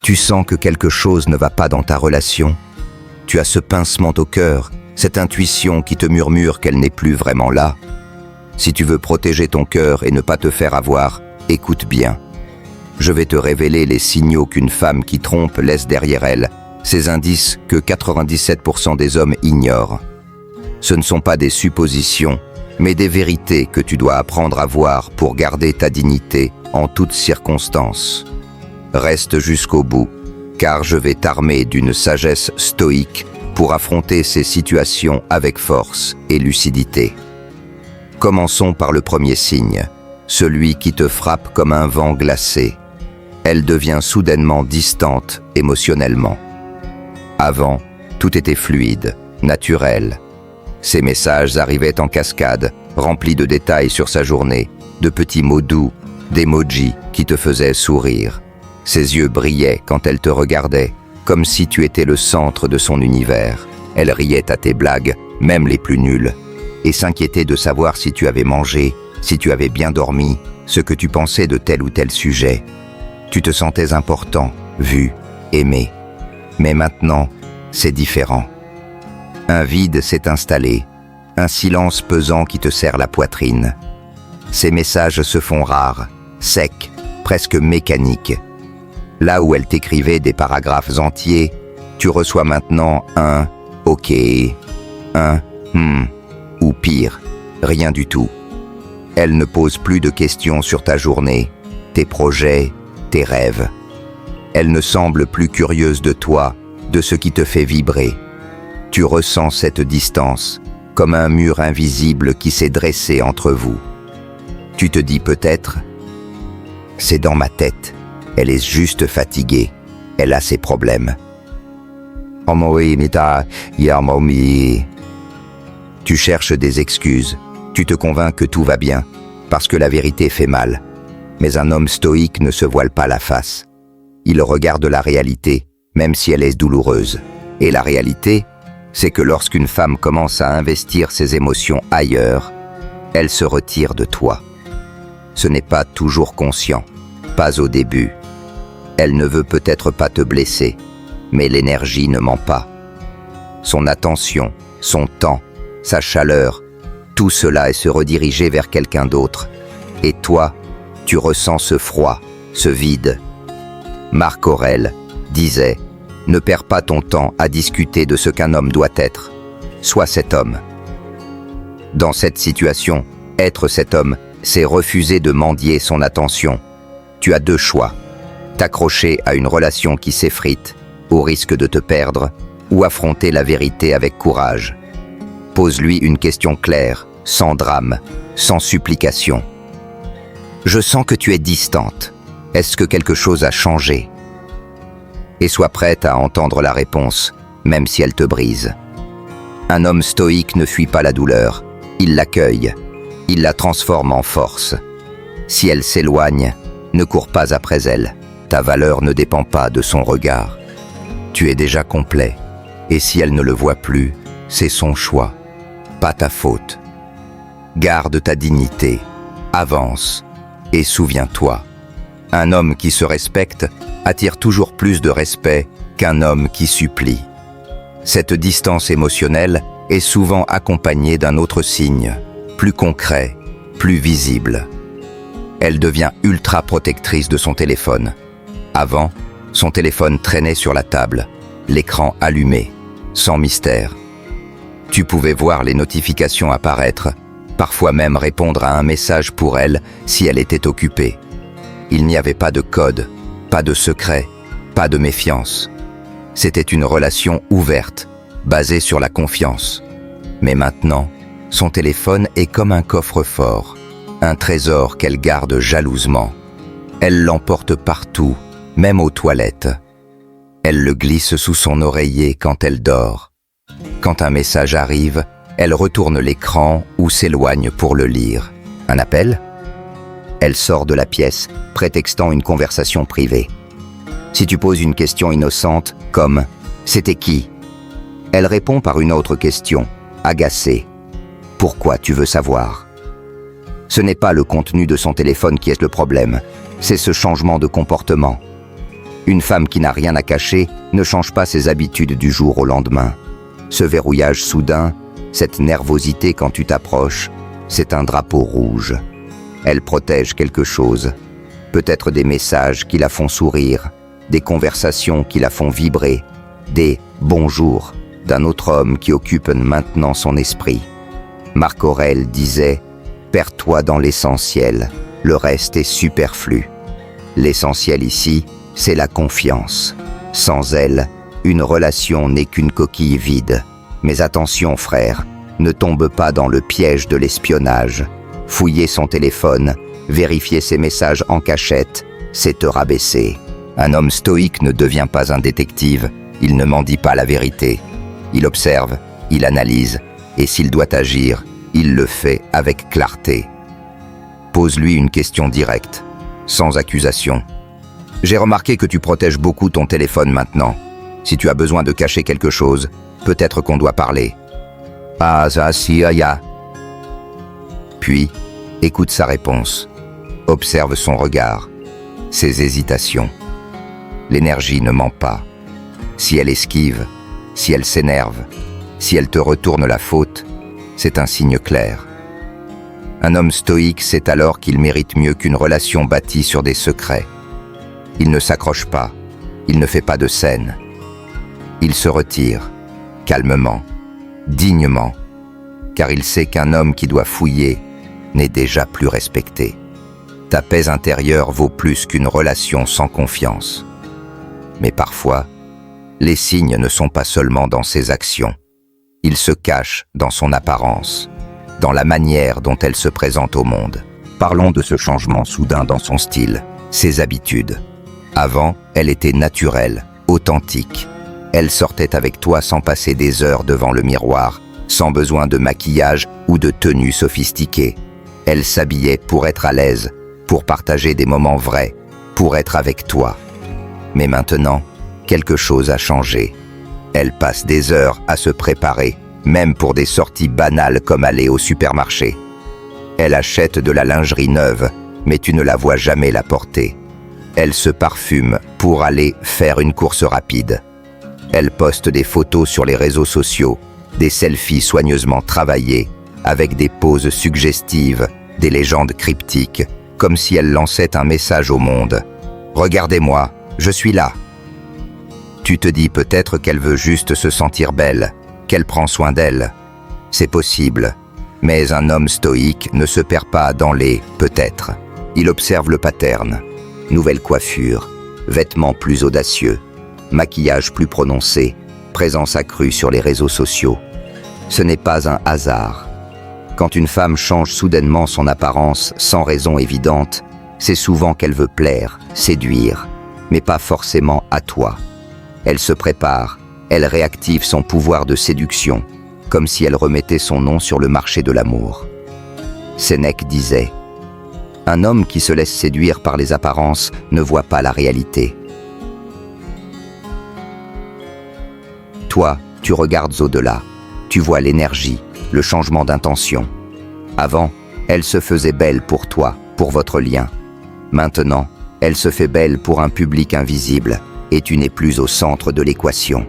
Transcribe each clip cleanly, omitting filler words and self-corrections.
Tu sens que quelque chose ne va pas dans ta relation. Tu as ce pincement au cœur, cette intuition qui te murmure qu'elle n'est plus vraiment là. Si tu veux protéger ton cœur et ne pas te faire avoir, écoute bien. Je vais te révéler les signaux qu'une femme qui trompe laisse derrière elle, ces indices que 97% des hommes ignorent. Ce ne sont pas des suppositions, mais des vérités que tu dois apprendre à voir pour garder ta dignité en toutes circonstances. Reste jusqu'au bout, car je vais t'armer d'une sagesse stoïque pour affronter ces situations avec force et lucidité. Commençons par le premier signe, celui qui te frappe comme un vent glacé. Elle devient soudainement distante émotionnellement. Avant, tout était fluide, naturel. Ses messages arrivaient en cascade, remplis de détails sur sa journée, de petits mots doux, d'emojis qui te faisaient sourire. Ses yeux brillaient quand elle te regardait, comme si tu étais le centre de son univers. Elle riait à tes blagues, même les plus nulles, et s'inquiétait de savoir si tu avais mangé, si tu avais bien dormi, ce que tu pensais de tel ou tel sujet. Tu te sentais important, vu, aimé. Mais maintenant, c'est différent. Un vide s'est installé, un silence pesant qui te serre la poitrine. Ces messages se font rares, secs, presque mécaniques. Là où elle t'écrivait des paragraphes entiers, tu reçois maintenant un « ok », un « ou pire, rien du tout. Elle ne pose plus de questions sur ta journée, tes projets, tes rêves. Elle ne semble plus curieuse de toi, de ce qui te fait vibrer. Tu ressens cette distance, comme un mur invisible qui s'est dressé entre vous. Tu te dis peut-être « c'est dans ma tête, elle est juste fatiguée, elle a ses problèmes. » Tu cherches des excuses, tu te convaincs que tout va bien, parce que la vérité fait mal. Mais un homme stoïque ne se voile pas la face. Il regarde la réalité, même si elle est douloureuse. Et la réalité, c'est que lorsqu'une femme commence à investir ses émotions ailleurs, elle se retire de toi. Ce n'est pas toujours conscient, pas au début. Elle ne veut peut-être pas te blesser, mais l'énergie ne ment pas. Son attention, son temps, sa chaleur, tout cela est se rediriger vers quelqu'un d'autre. Et toi, tu ressens ce froid, ce vide. Marc Aurèle disait « Ne perds pas ton temps à discuter de ce qu'un homme doit être. Sois cet homme. » Dans cette situation, être cet homme, c'est refuser de mendier son attention. Tu as deux choix. T'accrocher à une relation qui s'effrite, au risque de te perdre, ou affronter la vérité avec courage. Pose-lui une question claire, sans drame, sans supplication. Je sens que tu es distante. Est-ce que quelque chose a changé? Et sois prête à entendre la réponse, même si elle te brise. Un homme stoïque ne fuit pas la douleur. Il l'accueille. Il la transforme en force. Si elle s'éloigne, ne cours pas après elle. Ta valeur ne dépend pas de son regard. Tu es déjà complet. Et si elle ne le voit plus, c'est son choix, pas ta faute. Garde ta dignité, avance et souviens-toi. Un homme qui se respecte attire toujours plus de respect qu'un homme qui supplie. Cette distance émotionnelle est souvent accompagnée d'un autre signe, plus concret, plus visible. Elle devient ultra protectrice de son téléphone. Avant, son téléphone traînait sur la table, l'écran allumé, sans mystère. Tu pouvais voir les notifications apparaître, parfois même répondre à un message pour elle si elle était occupée. Il n'y avait pas de code, pas de secret, pas de méfiance. C'était une relation ouverte, basée sur la confiance. Mais maintenant, son téléphone est comme un coffre-fort, un trésor qu'elle garde jalousement. Elle l'emporte partout, même aux toilettes. Elle le glisse sous son oreiller quand elle dort. Quand un message arrive, elle retourne l'écran ou s'éloigne pour le lire. Un appel? Elle sort de la pièce, prétextant une conversation privée. Si tu poses une question innocente, comme « C'était qui ?», elle répond par une autre question, agacée. « Pourquoi tu veux savoir ?» Ce n'est pas le contenu de son téléphone qui est le problème, c'est ce changement de comportement. Une femme qui n'a rien à cacher ne change pas ses habitudes du jour au lendemain. Ce verrouillage soudain, cette nervosité quand tu t'approches, c'est un drapeau rouge. Elle protège quelque chose, peut-être des messages qui la font sourire, des conversations qui la font vibrer, des « bonjours » d'un autre homme qui occupe maintenant son esprit. Marc Aurèle disait « Perds-toi dans l'essentiel, le reste est superflu ». L'essentiel ici, c'est la confiance. Sans elle, une relation n'est qu'une coquille vide. Mais attention frère, ne tombe pas dans le piège de l'espionnage. Fouiller son téléphone, vérifier ses messages en cachette, c'est te rabaisser. Un homme stoïque ne devient pas un détective, il ne mendie pas la vérité. Il observe, il analyse, et s'il doit agir, il le fait avec clarté. Pose-lui une question directe, sans accusation. J'ai remarqué que tu protèges beaucoup ton téléphone maintenant. Si tu as besoin de cacher quelque chose, peut-être qu'on doit parler. Ah, ça, si, ya. Puis, écoute sa réponse. Observe son regard, ses hésitations. L'énergie ne ment pas. Si elle esquive, si elle s'énerve, si elle te retourne la faute, c'est un signe clair. Un homme stoïque sait alors qu'il mérite mieux qu'une relation bâtie sur des secrets. Il ne s'accroche pas, il ne fait pas de scène. Il se retire, calmement, dignement, car il sait qu'un homme qui doit fouiller n'est déjà plus respecté. Ta paix intérieure vaut plus qu'une relation sans confiance. Mais parfois, les signes ne sont pas seulement dans ses actions. Ils se cachent dans son apparence, dans la manière dont elle se présente au monde. Parlons de ce changement soudain dans son style, ses habitudes. Avant, elle était naturelle, authentique. Elle sortait avec toi sans passer des heures devant le miroir, sans besoin de maquillage ou de tenue sophistiquée. Elle s'habillait pour être à l'aise, pour partager des moments vrais, pour être avec toi. Mais maintenant, quelque chose a changé. Elle passe des heures à se préparer, même pour des sorties banales comme aller au supermarché. Elle achète de la lingerie neuve, mais tu ne la vois jamais la porter. Elle se parfume pour aller faire une course rapide. Elle poste des photos sur les réseaux sociaux, des selfies soigneusement travaillés, avec des poses suggestives, des légendes cryptiques, comme si elle lançait un message au monde. « Regardez-moi, je suis là !» Tu te dis peut-être qu'elle veut juste se sentir belle, qu'elle prend soin d'elle. C'est possible, mais un homme stoïque ne se perd pas dans les « peut-être ». Il observe le pattern. Nouvelle coiffure, vêtements plus audacieux, maquillage plus prononcé, présence accrue sur les réseaux sociaux. Ce n'est pas un hasard. Quand une femme change soudainement son apparence sans raison évidente, c'est souvent qu'elle veut plaire, séduire, mais pas forcément à toi. Elle se prépare, elle réactive son pouvoir de séduction, comme si elle remettait son nom sur le marché de l'amour. Sénèque disait « Un homme qui se laisse séduire par les apparences ne voit pas la réalité. » Toi, tu regardes au-delà, tu vois l'énergie, le changement d'intention. Avant, elle se faisait belle pour toi, pour votre lien. Maintenant, elle se fait belle pour un public invisible, et tu n'es plus au centre de l'équation.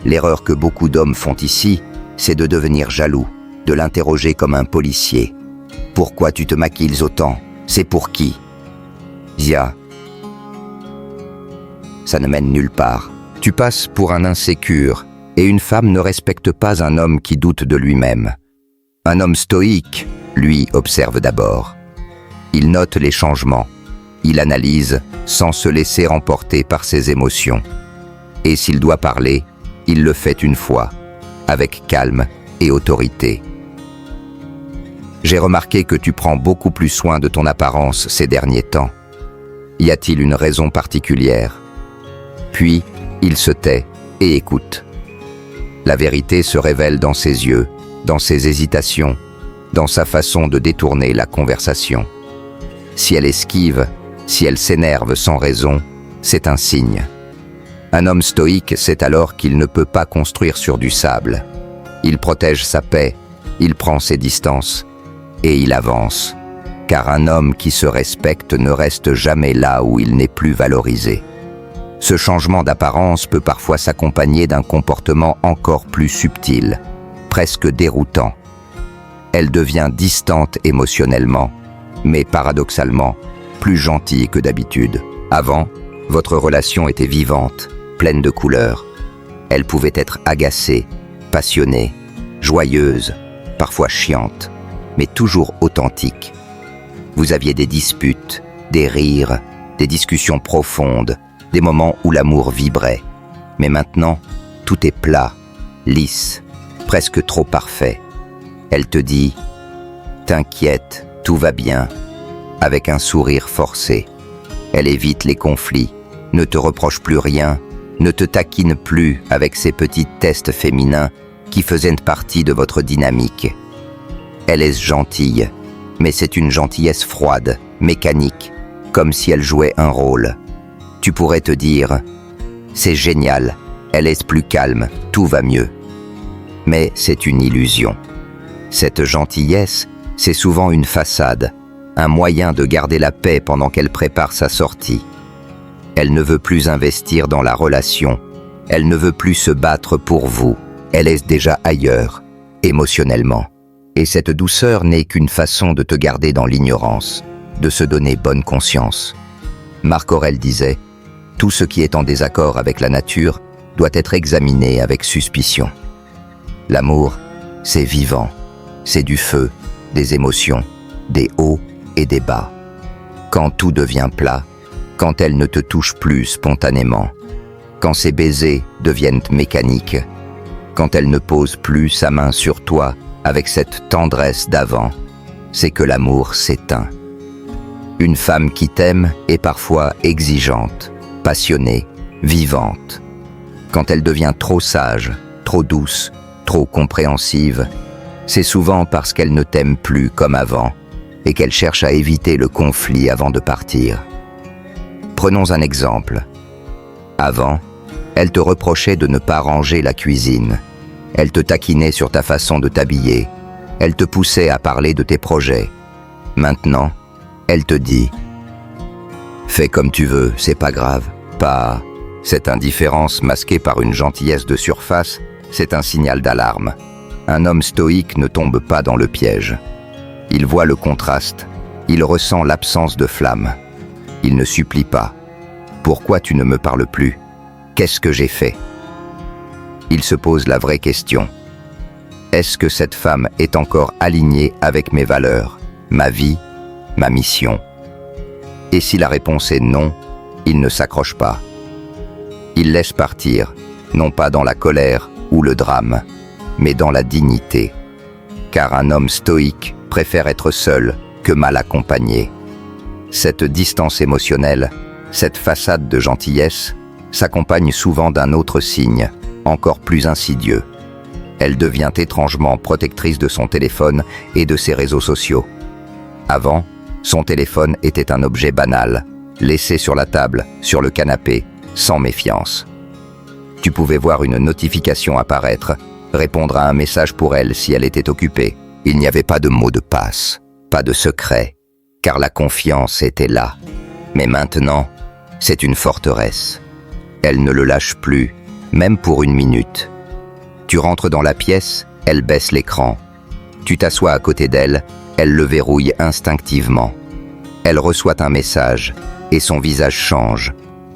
L'erreur que beaucoup d'hommes font ici, c'est de devenir jaloux, de l'interroger comme un policier. Pourquoi tu te maquilles autant? C'est pour qui? Zia. Ça ne mène nulle part. Tu passes pour un insécure, et une femme ne respecte pas un homme qui doute de lui-même. Un homme stoïque, lui, observe d'abord. Il note les changements. Il analyse sans se laisser emporter par ses émotions. Et s'il doit parler, il le fait une fois, avec calme et autorité. J'ai remarqué que tu prends beaucoup plus soin de ton apparence ces derniers temps. Y a-t-il une raison particulière? Puis, il se tait et écoute. La vérité se révèle dans ses yeux, dans ses hésitations, dans sa façon de détourner la conversation. Si elle esquive, si elle s'énerve sans raison, c'est un signe. Un homme stoïque sait alors qu'il ne peut pas construire sur du sable. Il protège sa paix, il prend ses distances, et il avance. Car un homme qui se respecte ne reste jamais là où il n'est plus valorisé. Ce changement d'apparence peut parfois s'accompagner d'un comportement encore plus subtil, presque déroutant. Elle devient distante émotionnellement, mais paradoxalement, plus gentille que d'habitude. Avant, votre relation était vivante, pleine de couleurs. Elle pouvait être agacée, passionnée, joyeuse, parfois chiante, mais toujours authentique. Vous aviez des disputes, des rires, des discussions profondes, des moments où l'amour vibrait. Mais maintenant, tout est plat, lisse, presque trop parfait. Elle te dit « T'inquiète, tout va bien », avec un sourire forcé. Elle évite les conflits, ne te reproche plus rien, ne te taquine plus avec ces petits tests féminins qui faisaient partie de votre dynamique. Elle est gentille, mais c'est une gentillesse froide, mécanique, comme si elle jouait un rôle. Tu pourrais te dire « C'est génial, elle est plus calme, tout va mieux ». Mais c'est une illusion. Cette gentillesse, c'est souvent une façade, un moyen de garder la paix pendant qu'elle prépare sa sortie. Elle ne veut plus investir dans la relation, elle ne veut plus se battre pour vous, elle est déjà ailleurs, émotionnellement. Et cette douceur n'est qu'une façon de te garder dans l'ignorance, de se donner bonne conscience. Marc Aurèle disait « Tout ce qui est en désaccord avec la nature doit être examiné avec suspicion ». L'amour, c'est vivant, c'est du feu, des émotions, des hauts et des bas. Quand tout devient plat, quand elle ne te touche plus spontanément, quand ses baisers deviennent mécaniques, quand elle ne pose plus sa main sur toi avec cette tendresse d'avant, c'est que l'amour s'éteint. Une femme qui t'aime est parfois exigeante, passionnée, vivante. Quand elle devient trop sage, trop douce, trop compréhensive, c'est souvent parce qu'elle ne t'aime plus comme avant et qu'elle cherche à éviter le conflit avant de partir. Prenons un exemple. Avant, elle te reprochait de ne pas ranger la cuisine. Elle te taquinait sur ta façon de t'habiller. Elle te poussait à parler de tes projets. Maintenant, elle te dit « Fais comme tu veux, c'est pas grave. » Pas « Cette indifférence masquée par une gentillesse de surface, c'est un signal d'alarme. » Un homme stoïque ne tombe pas dans le piège. Il voit le contraste, il ressent l'absence de flamme. Il ne supplie pas. « Pourquoi tu ne me parles plus ? Qu'est-ce que j'ai fait ?» Il se pose la vraie question. Est-ce que cette femme est encore alignée avec mes valeurs, ma vie, ma mission ? Et si la réponse est non, il ne s'accroche pas. Il laisse partir, non pas dans la colère ou le drame, mais dans la dignité. Car un homme stoïque préfère être seul que mal accompagné. Cette distance émotionnelle, cette façade de gentillesse, s'accompagne souvent d'un autre signe, encore plus insidieux. Elle devient étrangement protectrice de son téléphone et de ses réseaux sociaux. Avant, son téléphone était un objet banal, laissé sur la table, sur le canapé, sans méfiance. Tu pouvais voir une notification apparaître, répondre à un message pour elle si elle était occupée. Il n'y avait pas de mot de passe, pas de secret, car la confiance était là. Mais maintenant, c'est une forteresse. Elle ne le lâche plus, même pour une minute. Tu rentres dans la pièce, elle baisse l'écran. Tu t'assois à côté d'elle, elle le verrouille instinctivement. Elle reçoit un message, et son visage change.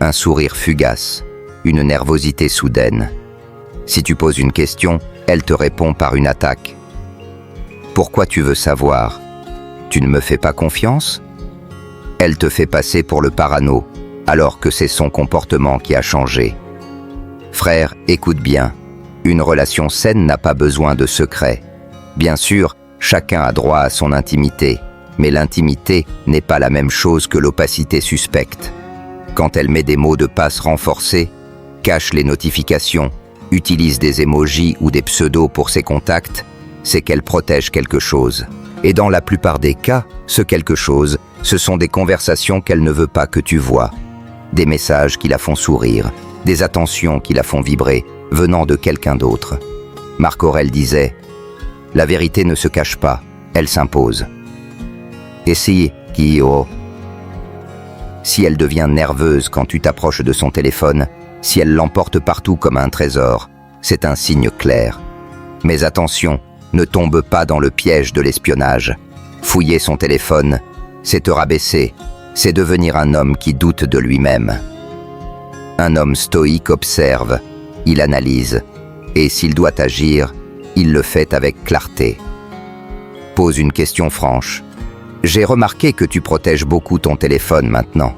Un sourire fugace, une nervosité soudaine. Si tu poses une question, elle te répond par une attaque. Pourquoi tu veux savoir ? Tu ne me fais pas confiance ? Elle te fait passer pour le parano, alors que c'est son comportement qui a changé. Frère, écoute bien. Une relation saine n'a pas besoin de secrets. Bien sûr, chacun a droit à son intimité, mais l'intimité n'est pas la même chose que l'opacité suspecte. Quand elle met des mots de passe renforcés, cache les notifications, utilise des emojis ou des pseudos pour ses contacts, c'est qu'elle protège quelque chose. Et dans la plupart des cas, ce quelque chose, ce sont des conversations qu'elle ne veut pas que tu vois, des messages qui la font sourire, des attentions qui la font vibrer, venant de quelqu'un d'autre. Marc Aurèle disait « La vérité ne se cache pas, elle s'impose. » Et si, Si elle devient nerveuse quand tu t'approches de son téléphone, si elle l'emporte partout comme un trésor, c'est un signe clair. Mais attention, ne tombe pas dans le piège de l'espionnage. Fouiller son téléphone, c'est te rabaisser, c'est devenir un homme qui doute de lui-même. Un homme stoïque observe, il analyse, et s'il doit agir, il le fait avec clarté. Pose une question franche. J'ai remarqué que tu protèges beaucoup ton téléphone maintenant.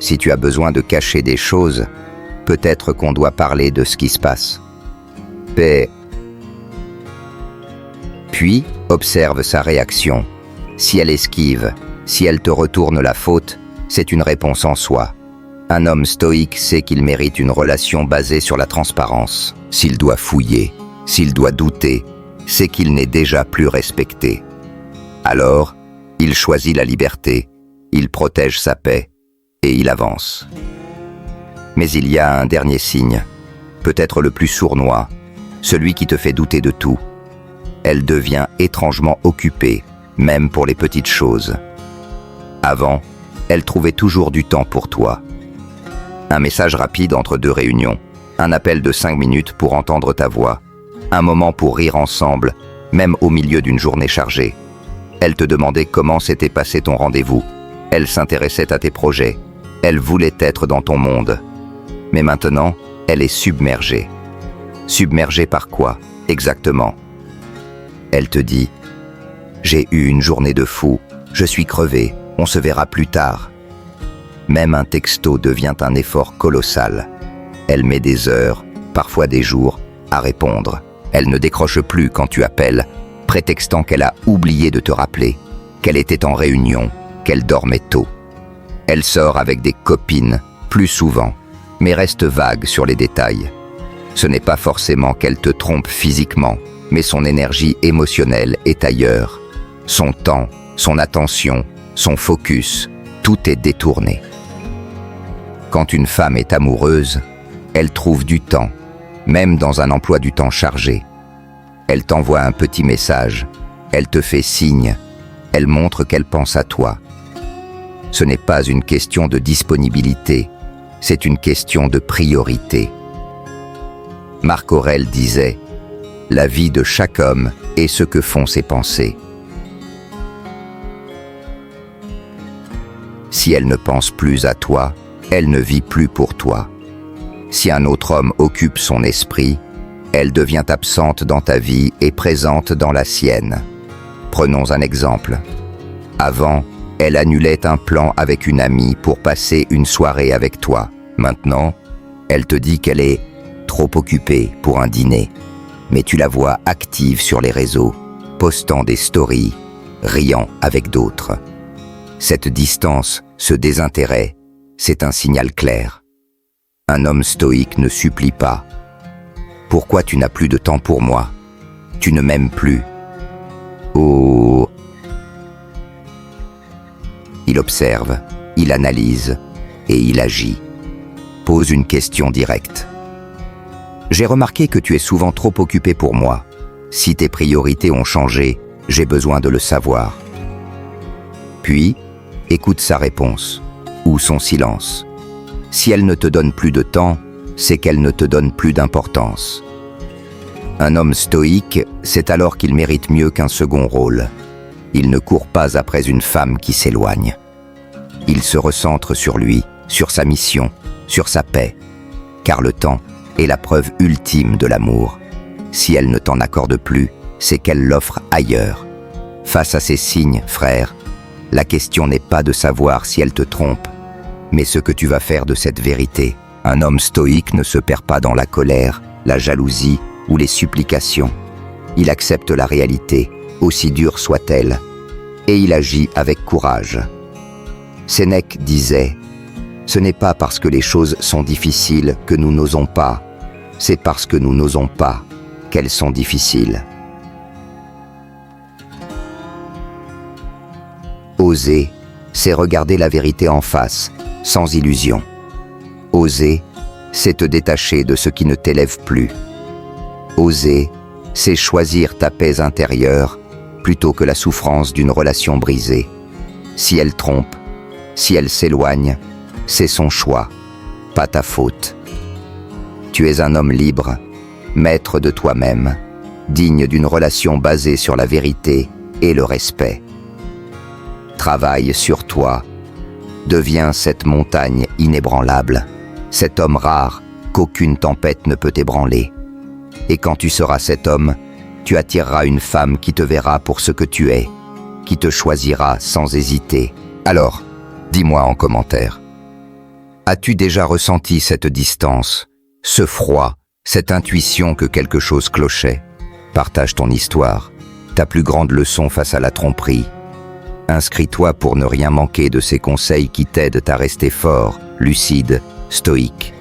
Si tu as besoin de cacher des choses, peut-être qu'on doit parler de ce qui se passe. Puis, observe sa réaction. Si elle esquive, si elle te retourne la faute, c'est une réponse en soi. Un homme stoïque sait qu'il mérite une relation basée sur la transparence. S'il doit fouiller, s'il doit douter, c'est qu'il n'est déjà plus respecté. Alors, il choisit la liberté, il protège sa paix et il avance. Mais il y a un dernier signe, peut-être le plus sournois, celui qui te fait douter de tout. Elle devient étrangement occupée, même pour les petites choses. Avant, elle trouvait toujours du temps pour toi. Un message rapide entre deux réunions, un appel de 5 minutes pour entendre ta voix, un moment pour rire ensemble, même au milieu d'une journée chargée. Elle te demandait comment s'était passé ton rendez-vous. Elle s'intéressait à tes projets. Elle voulait être dans ton monde. Mais maintenant, elle est submergée. Submergée par quoi, exactement? Elle te dit « J'ai eu une journée de fou, je suis crevée, on se verra plus tard. » Même un texto devient un effort colossal. Elle met des heures, parfois des jours, à répondre. Elle ne décroche plus quand tu appelles, prétextant qu'elle a oublié de te rappeler, qu'elle était en réunion, qu'elle dormait tôt. Elle sort avec des copines, plus souvent, mais reste vague sur les détails. Ce n'est pas forcément qu'elle te trompe physiquement, mais son énergie émotionnelle est ailleurs. Son temps, son attention, son focus, tout est détourné. Quand une femme est amoureuse, elle trouve du temps, même dans un emploi du temps chargé. Elle t'envoie un petit message, elle te fait signe, elle montre qu'elle pense à toi. Ce n'est pas une question de disponibilité, c'est une question de priorité. Marc Aurèle disait « La vie de chaque homme est ce que font ses pensées. » Si elle ne pense plus à toi, elle ne vit plus pour toi. Si un autre homme occupe son esprit, elle devient absente dans ta vie et présente dans la sienne. Prenons un exemple. Avant, elle annulait un plan avec une amie pour passer une soirée avec toi. Maintenant, elle te dit qu'elle est trop occupée pour un dîner. Mais tu la vois active sur les réseaux, postant des stories, riant avec d'autres. Cette distance, ce désintérêt, c'est un signal clair. Un homme stoïque ne supplie pas. Pourquoi tu n'as plus de temps pour moi? Tu ne m'aimes plus. Oh. Il observe, il analyse et il agit. Pose une question directe. J'ai remarqué que tu es souvent trop occupé pour moi. Si tes priorités ont changé, j'ai besoin de le savoir. Puis, écoute sa réponse ou son silence. Si elle ne te donne plus de temps, c'est qu'elle ne te donne plus d'importance. Un homme stoïque, c'est alors qu'il mérite mieux qu'un second rôle. Il ne court pas après une femme qui s'éloigne. Il se recentre sur lui, sur sa mission, sur sa paix. Car le temps est la preuve ultime de l'amour. Si elle ne t'en accorde plus, c'est qu'elle l'offre ailleurs. Face à ces signes, frère, la question n'est pas de savoir si elle te trompe, mais ce que tu vas faire de cette vérité. Un homme stoïque ne se perd pas dans la colère, la jalousie ou les supplications. Il accepte la réalité, aussi dure soit-elle, et il agit avec courage. Sénèque disait « Ce n'est pas parce que les choses sont difficiles que nous n'osons pas, c'est parce que nous n'osons pas qu'elles sont difficiles. » Oser, c'est regarder la vérité en face, sans illusion. Oser, c'est te détacher de ce qui ne t'élève plus. Oser, c'est choisir ta paix intérieure plutôt que la souffrance d'une relation brisée. Si elle trompe, Si elle s'éloigne, c'est son choix, pas ta faute. Tu es un homme libre, maître de toi-même, digne d'une relation basée sur la vérité et le respect. Travaille sur toi, deviens cette montagne inébranlable, cet homme rare qu'aucune tempête ne peut ébranler. Et quand tu seras cet homme, tu attireras une femme qui te verra pour ce que tu es, qui te choisira sans hésiter. Alors, dis-moi en commentaire, as-tu déjà ressenti cette distance, ce froid, cette intuition que quelque chose clochait? Partage ton histoire, ta plus grande leçon face à la tromperie. Inscris-toi pour ne rien manquer de ces conseils qui t'aident à rester fort, lucide, stoïque.